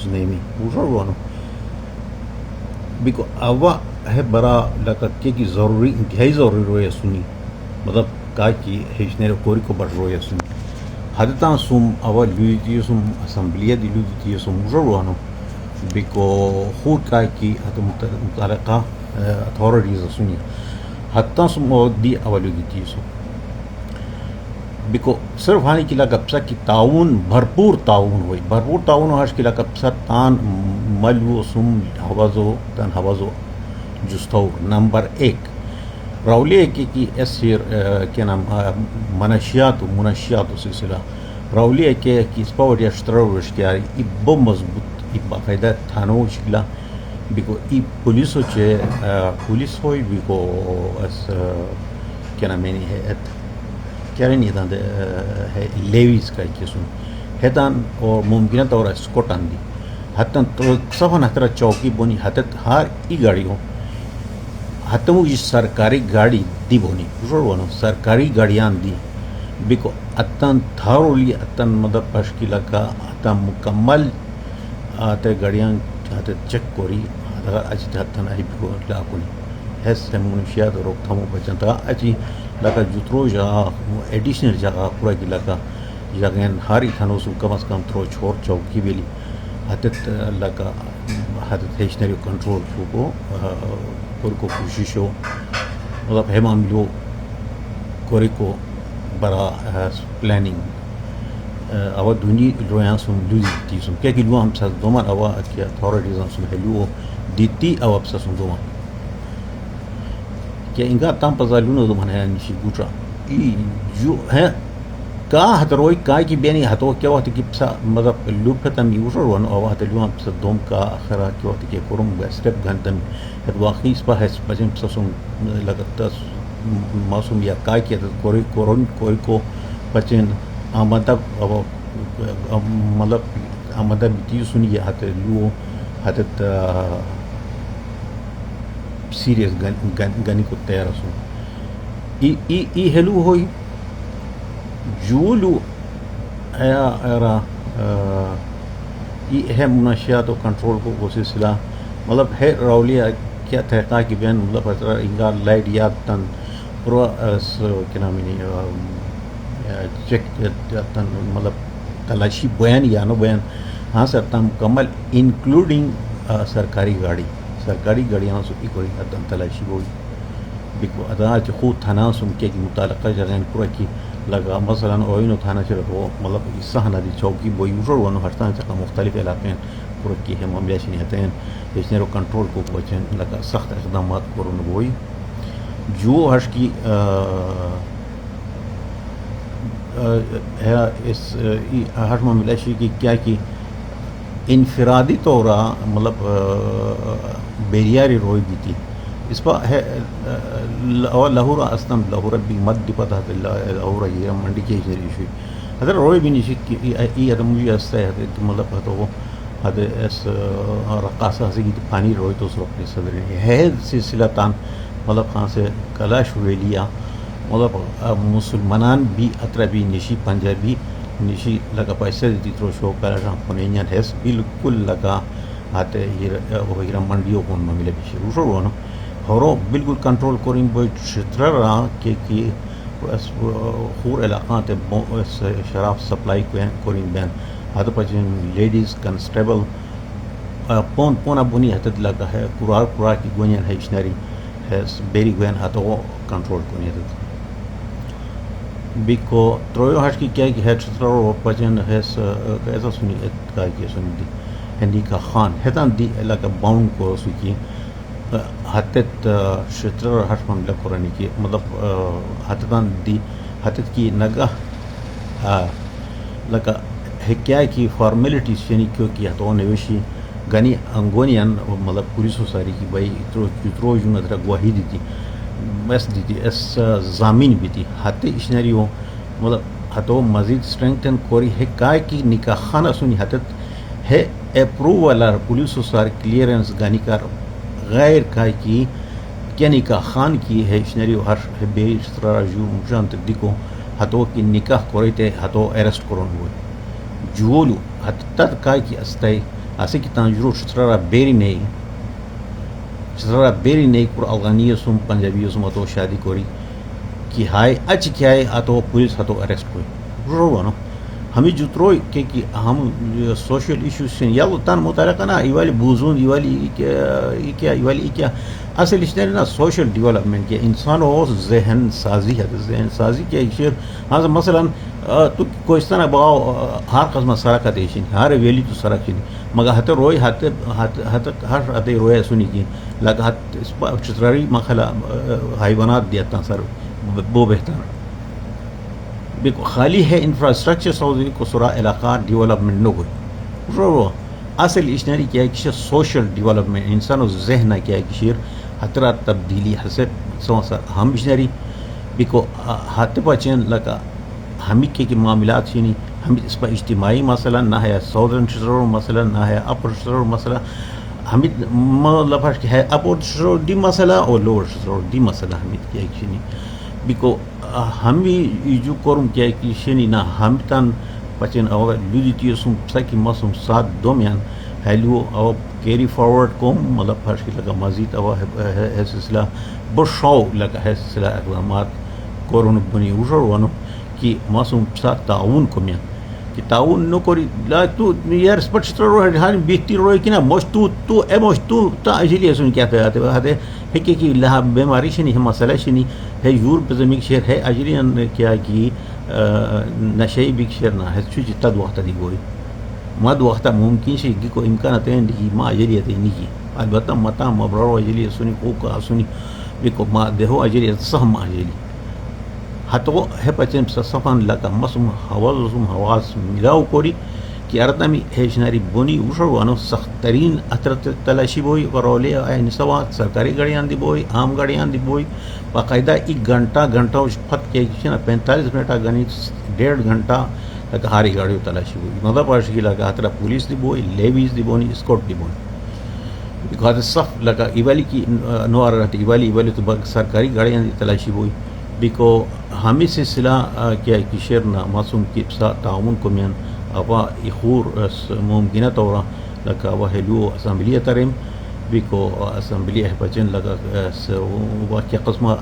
nemi ushorwano biko awa ہے برا لکا کی ضروری انتہائی ضروری رویا سنی مطلب کا کی ہیچنیر کوری کو بڑھ رویا سنی حدتا سوم اول لیویتی سوم اسمبلیہ دی لیویتی سوم روانو بیکو خود کا کی متعلقہ اتھارٹیز سنی حدتا سوم دی اول لیویتی سوم بیکو صرف ہانی کی لگا کی تعاون بھرپور تعاون ہاش کی لگا تان ملو سوم حوازو جستور نمبر 1 راولی کی اسیر کیا نام منشیات سلسلہ راولی کے اس پاور یا شترورش کیا ای بو مضبوط ای باقاعدہ تھانو شکلا بیکو ای پولیسو چے پولیس ہوئی بیکو اس کیا نام یعنی ہے کیا نہیں تھا ہے لیویز کا کیسون ہتان اور ممکنہ طور اسکوٹان دی ہتان تو سفن ہترا چوکی بونی ہتت ہار ای گاڑی ہو ہتمو یہ سرکاری گاڑی دی بونی بزرگوانو سرکاری گاڑیاں دی بیکو اتن تھارو لی اتن مدد پشکیلہ کا اتن مکمل آتے گاڑیاں آتے چک کوری اچھی ہتن آئی بیکو لاکونی حیث سے منشیات روک تھامو بچن تا اچھی لکا جترو جگہ ایڈیشنل جگہ پورا کی لکا جگہن ہاری تھانو سو کم از کم تھرو چھوڑ چوکی بیلی حتت لکا حتت ہیشنری کنٹرول کو کو کوشش ہو مطلب ہے معاملو کوری کو برا پلاننگ اوا دونی رویاں سم لوزی تی سم کیا کہ لو ہم ساتھ دومان اوا کی اتھارٹیز سم ہلو دیتی اوا پسا سم دومان کیا انگا تام پزا لونو دومان ہے نشی گوٹرا ای جو ہے کا ہتروئی کا کی بینی ہتو کیا وقت کی پسا مطلب لوپتم یوشر ون اوا ہت لو ہم پسا دوم کا اخرا کی وقت کی کرم سٹیپ گھنٹن واقعی اس پر ہے بجن پسسوں لگتا موسم یا کا کی کوری کو بچن مطلب مطلب بیتی سنی یا ہت لو ہت سیریس گنی کو تیار سن ای ہیلو ہوئی جولو ایرا یہ ہے منشیات و کنٹرول کو سلسلہ مطلب ہے راولیہ کیا تحقیق کی بین مطلب انگار لائٹ یاد تن پرو کیا نام چیک تن مطلب تلاشی بیان یا نو بیان ہاں سر تن مکمل انکلوڈنگ سرکاری گاڑیاں سو ای کوئی تن تلاشی ہوئی بیکو ادا خود تھانا سن کے متعلقہ جگہ پورا کی لگا مثلا اوینو تھانا چلو وہ مطلب سہنا دی چوکی بوئی وزر ونو ہرتان چکا مختلف علاقے پورا کی ہے معاملہ شنی ہتین پیشنیرو کنٹرول کو بچن لگا سخت اقدامات کرن بوئی جو ہرش کی اس ہر معاملہ شی کی کیا کی انفرادی طورا مطلب بیریاری روئی بھی تھی اس پر ہے لاہور استم لاہور بھی مد پتہ لاہور یہ منڈی کے ذریعے حضرت روئی بھی نشک ای ادم مجھے استا ہے مطلب تو حد اس رقاصہ سے پانی روئی تو اس وقت صدر ہے سلسلہ تان مطلب خان سے کلاش ویلیا مطلب مسلمانان بھی اطرا بھی نشی پنجابی نشی لگا پیسے دیتی ترو شو کلاش پونین ہے بالکل لگا آتے یہ منڈیوں کو ملے بھی شروع ہو نا ہورو بالکل کنٹرول کریں بوئی شتر رہا کہ خور علاقہ تے شراب سپلائی کریں بین ہاتھ پچن لیڈیز کنسٹیبل پونا بنی حتت لگا ہے قرار کی گوئین ہے اشنری ہے بیری گوئین ہاتھ وہ کنٹرول کریں حتت بیکو ترویو ہاش کی کیا کہ ہے شتر پچن ہے ایسا سنی اتکائی کی سنی دی ہندی کا خان ہتان دی علاقہ باؤنڈ کو سکی حتت شتر ہر معاملہ قرآنی کی مطلب حتتان دی حتت کی نگاہ لگا ہے کیا کی فارمیلٹیز یعنی کیوں کی ہتو نویشی گنی انگونیان مطلب پولیس و ساری کی بھائی اترو جو ندرہ گواہی دی تھی بس دی تھی اس زامین بھی تھی حتی اشنری ہو مطلب ہتو مزید سٹرنگتن کوری ہے کیا کی نکاح خانہ سنی حتت ہے اپرووالر پولیس و سار کلیئرنس گانی کار غیر کائی کی کیا نکاح خان کی ہے اشنری ہر بے اشترار جو مجھان تدیکو ہتو کی نکاح کوریتے ہتو ایرسٹ کرون ہوئے جولو حتی تد کائی کی استائی así que tan juro chitra beri nei chitra beri nei kur Afghani sum Punjabi sum ato shadi kori ki hai ach kya hai ato police ato arrest koi juro wano hami jutroi ki hum social issues sin yalu tan mutaraka na iwali buzun iwali kya اصل اس نے نا social development کیا انسان ہو ذہن سازی ہے ذہن سازی کیا شیر ہاں مثلا تو کوئستان باو ہر قسم سڑک دیشین ہر ویلی تو سڑک چنی مگر ہتے روئی ہتے ہر ہتے روئے سنی کی لگا چتراری مخلا حیوانات دیتا سر وہ بہتر بیکو خالی ہے انفراسٹرکچر سوزی کو سرا علاقہ ڈیولپمنٹ نو کوئی رو اصل اشناری کیا ہے کہ سوشل ڈیولپمنٹ انسان و ذہن کیا ہے کہ شیر حترا تبدیلی حسب سوسر ہم مشنری بیکو ہاتھ پچین لگا ہمیں کے معاملات شنی ہم اس پر اجتماعی مسئلہ نہ ہے ساؤدرن شٹر مسئلہ نہ ہے اپر شٹر مسئلہ ہمیں لفظ ہے اپر شٹر دی مسئلہ اور لوور شٹر دی مسئلہ ہمیں کیا شنی بیکو ہمیں جو کرم کیا کہ شنی نہ ہم تن پچین اور لودی تیسم سکی مسم ساتھ دومیان ہیلو اور کیری فارورڈ کوم مطلب فرش کی لگا مزید او ہے سلسلہ بشاو لگا ہے سلسلہ اقدامات کورون بنی اوشر وانو کہ معصوم ساتھ تعاون کمیاں کہ تعاون نو کوری لا تو یار سپٹر رو ہن بیتی رو کہ نا مشتو تو امشتو تا اجلی سن کیا پہ آتے ہے کہ لا بیماری شنی ہے مسئلہ شنی ہے یور بزمک شہر ہے اجلی کیا کہ نشئی بک شہر نہ ہے چوچ تد وقت دی گوئی مد وقت ممکن شيء کو امکانات ہیں کہ ما اجلیت نہیں البتہ متا مبرر اجلی سنی کو کا سنی بکو ما دہو اجلی سهم اجلی حتو ہے پچن صفان لگا مسم حواس ملاو کوری کہ ارتمی ہیشناری بونی وشر وانو سخت ترین اثرت تلاشی بوئی ورولے این سوا سرکاری گاڑیاں دی بوئی عام گاڑیاں دی بوئی باقاعدہ ایک گھنٹہ پھت کے 45 منٹ گنی 1.5 گھنٹہ لگا ہاری گاڑیوں تلاشی ہوئی مطلب پارش کی لگا ہترا پولیس دی بوئی لیویز دی بونی اسکورٹ دی بونی بکاز صف لگا ایوالی کی نوار رہتی ایوالی تو سرکاری گاڑیاں دی تلاشی ہوئی بیکو ہمیں سلسلہ کیا کہ شیرنا معصوم کی سا تعاون کو میان ابا اخور ممکنہ طورا لگا وہ ہیلو اسمبلی ترم بیکو اسمبلی بچن لگا واقعہ قسمہ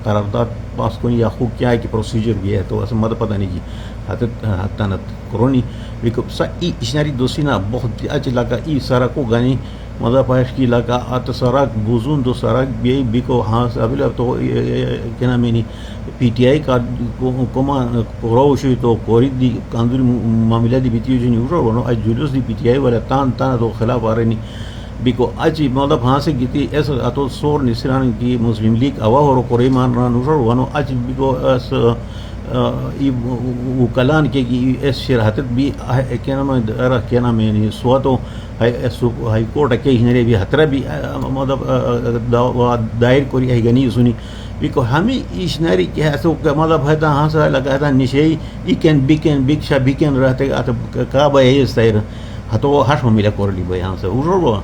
قرارداد پاس کو یا خوب کیا ہے کہ پروسیجر بھی ہے تو اصل مدد پتہ نہیں کی حتانت کرونی بیکو سا ای اشناری دوسینا بہت اچ لگا ای سارا کو گانی مطلب پاش کی لگا ات سراک بوزون دو سراک بی بیکو ہاں ابھی تو کیا نام ہے پی ٹی آئی کا کوما روشی تو کوری دی کاندری معاملہ دی بیتی جو نہیں ورنہ اج جلوس دی پی ٹی آئی والا تان تو خلاف آ رہے نہیں بیکو اج مطلب ہاں سے گیتی ایسا اتو سور نسران کی مسلم لیگ اوا ہو کوری مان رہا نوشر ورنہ اج بیکو اس وکلان کے اس شراحت بھی کیا نام ہے سواتو ہائی کورٹ کے ہنرے بھی خطرہ بھی مطلب دائر کوری ہے گنی سنی بیکو ہمیں اشناری کیا ہے تو مطلب ہے ہاں سے لگا تھا نشئی ایکن بیکن بیکشا بیکن رہتے کا بھائی ہے سیر ہتو ہش ملا کور لی بھائی ہاں سے اڑو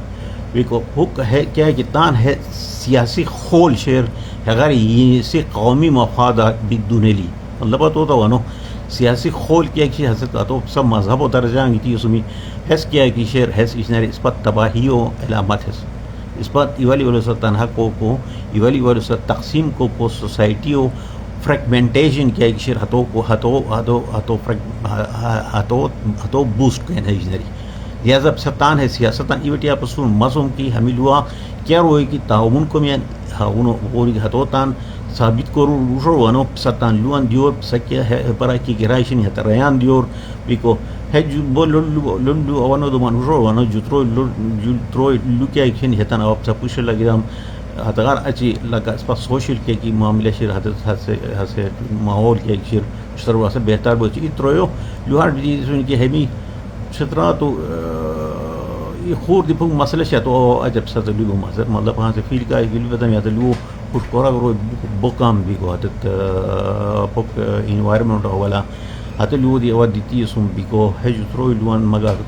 بیکو حق ہے کیا ہے کہ تان ہے سیاسی خول شیر اگر یہ سے قومی مفادات بھی دونیلی مطلب تو ونو سیاسی خول کیا کہ حضرت تو سب مذہب و درجہ گیتی اسمی حس کیا کہ شیر حس اشناری اس پر تباہی و علامت ہے اس پر ایوالی والے سے تنہا کو ایوالی والے سے تقسیم کو سوسائٹی و فریگمنٹیشن کیا کہ شیر ہتو بوسٹ کہنا ہے اشناری لہذا ستان ہے سیاستان ایوٹیا پسول مزم کی ہمیں لوا کیا روئے کی تعاون کو میں ہتو تان ثابت کرو روشو ونو ستان لوان دیور سکیا ہے برا کی گرائشن ہے ریان دیور بیکو ہے جو لندو ونو دو من روشو ونو جترو لوکیا ایکشن ہے تن آپ سپوش لگی ہم ہتگار اچھی لگا اس پر سوشل کے کی معاملہ شیر ہسے ماحول کے شیر شروع سے بہتر بچی اترویو لوہار بھی سن کی ہمی شطرہ تو یہ خور دی پھنگ مسئلہ شاید تو عجب سا تلیو مطلب ہاں سے فیل کا ہے گلی بتا میں تلیو کچھ کورا کرو بکام بھی کو حتت پک انوائرمنٹ والا حتی لیو دی اوہ دیتی اسم بھی کو ہے جو تروی لوان مگر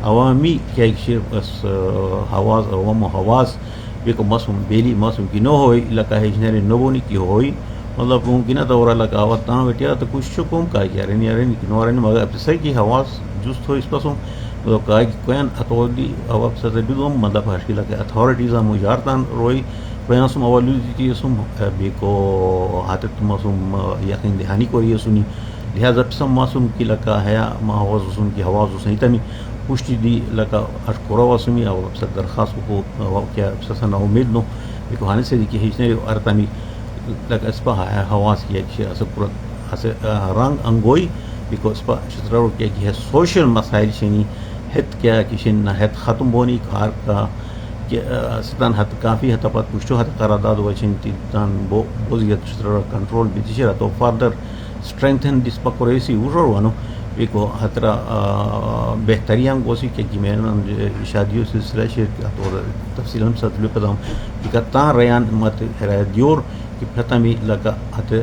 عوامی کیا ایک شیر اس حواز عوام و حواز بھی کو مسلم بیلی مسلم کی نو ہوئی لکا ہے جنہی نبونی کی ہوئی مطلب ممکنہ دورا لکا آوات تاں بیٹیا تو کچھ شکوم کا کیا رہنی کی نو رہنی مگر اپسر کی حواز جست ہو اس پسوں مطلب کہا کہ کوین اتھارٹی اب سدم مطلب ہاشی لگا اتھارٹیز مجارتان روئی کوین سم اولو سم بیکو ہاتھ مسم یقین دہانی کو یہ سنی لہذا پسم مسم کی لگا ہے ماحوز سن کی حواز سن تمی پشتی دی لگا اشکورا سمی او درخواست کو کیا سنا امید نو بیکو ہانے سے کہ ہیچنے ارتمی لگا اس پہ حواس کیا کہ اسے رنگ انگوئی بیکو اس پہ شترو کیا کہ سوشل مسائل شنی ہت کیا کشن نہ ہت ختم بونی کار کا کہ ستان ہت کافی ہت پت پشتو ہت قرارداد وچن تان بوزیت شترو کنٹرول بیتشرا تو فردر اسٹرینتھن دس پکوریسی وشور وانو بیکو ہترا بہتریاں گوسی کہ میں شادیوں سلسلہ شیر اور تفصیل ہم ساتھ پتہ کہ تان ریان مت ہدایت دیور کہ پھتمی لگا ہت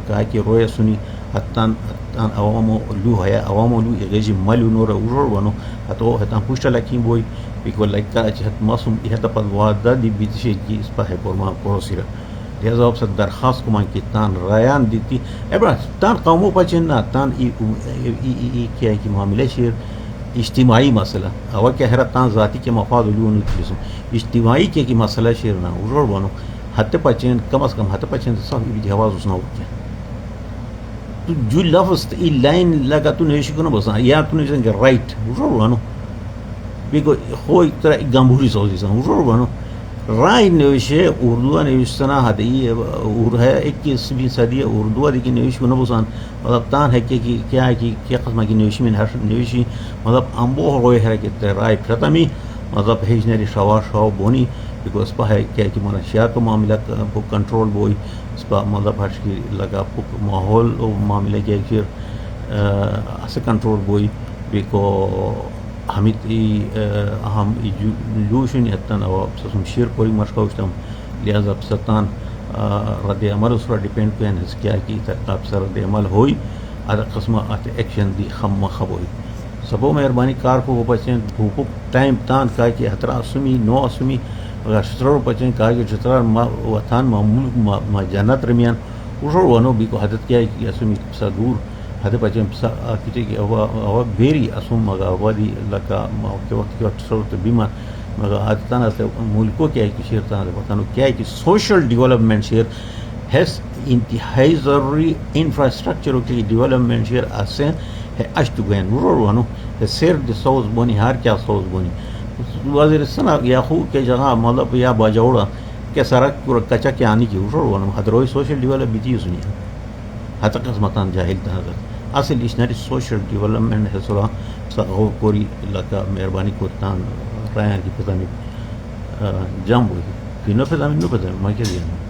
کہا کہ رویا سنی ہتان عوامو لو ہے عوامو لو یجی مالو نور وشور وانو ہتو ہتان پشتا لکھیں بوئی بیکو لگا ہت مسم ہت پت وعدہ دی بیتشے کی اس پہ پورما پروسیرا لہذا اب سے درخواست کو مان کی تان رایان دیتی ایبرا تان قوموں پچن نہ تان کیا کہ معاملہ شیر اجتماعی مسئلہ اوا کیا ہے تان ذاتی کے مفاد لون اجتماعی کے مسئلہ شیر نہ وشور بنو ہت پچن کم از کم ہت پچن صاحب بھی جواز اس نہ کیا تو جو لفظ ای لائن لگا تو نہیں شکو نہ بسا یا تو نہیں کہ رائٹ وشور بنو بیکو ہو ایک طرح گمبھوری سوزی سن وشور بنو رائے نوشے اردو نوشتنا ہدی اور ہے 21ویں صدی اردو دی کی نوش کو نبوسان مطلب تان ہے کہ کیا ہے کہ کیا قسم کی نوشی میں ہر نوشی مطلب امبو روئے ہے کہ رائے پھتمی مطلب ہیجنری شوا شو بونی بیکو اس پہ ہے کیا کہ منشیات کو معاملہ کو کنٹرول بوئی اس پہ مطلب ہر کی لگا ماحول معاملہ کیا کہ اسے کنٹرول بوئی بیکو ہمت ہم لوشن یتن او سم شیر کوئی مشکوشتم لہذا ستان رد عمل اس پر ڈیپینڈ پین ہے کیا کی تاب سے رد عمل ہوئی ادھا قسم آتے ایکشن دی خم خب ہوئی سبو مہربانی کار کو بچیں بھوکو ٹائم تان کہا کہ ہترا اسمی نو اسمی اگر شترو بچیں کہا کہ شترا وطان معمول جنت رمیان وشور ونو بھی کو حدت کیا ہے کہ اسمی سا دور ہدے پچیں کسی کہ اوا بیری اسم مگا وادی لگا کے وقت کے وقت صورت بیمار مگر آتانا سے ملکوں کیا ہے کہ شیر تانا بتانو کیا ہے کہ سوشل ڈیولپمنٹ شیر ہیس انتہائی ضروری انفراسٹرکچر کی ڈیولپمنٹ شیر اسے ہے اشتو گین وشور وانو ہے سیر دی سوز بونی ہار کیا سوز بونی وزیرستان یا خو کے جگہ مطلب یا باجوڑا کہ سرک کچا کے آنی کی وشور وانو ہدروئی سوشل ڈیولپ بیتی سنی حتی قسمتان جاہل تانا اصل اشناری سوشل ڈیولپمنٹ ہے سورا سغو کوری لگا مہربانی کو تان رائن کی پتہ نہیں جام ہوئی کہ نو پتہ نہیں ماں کیا دیا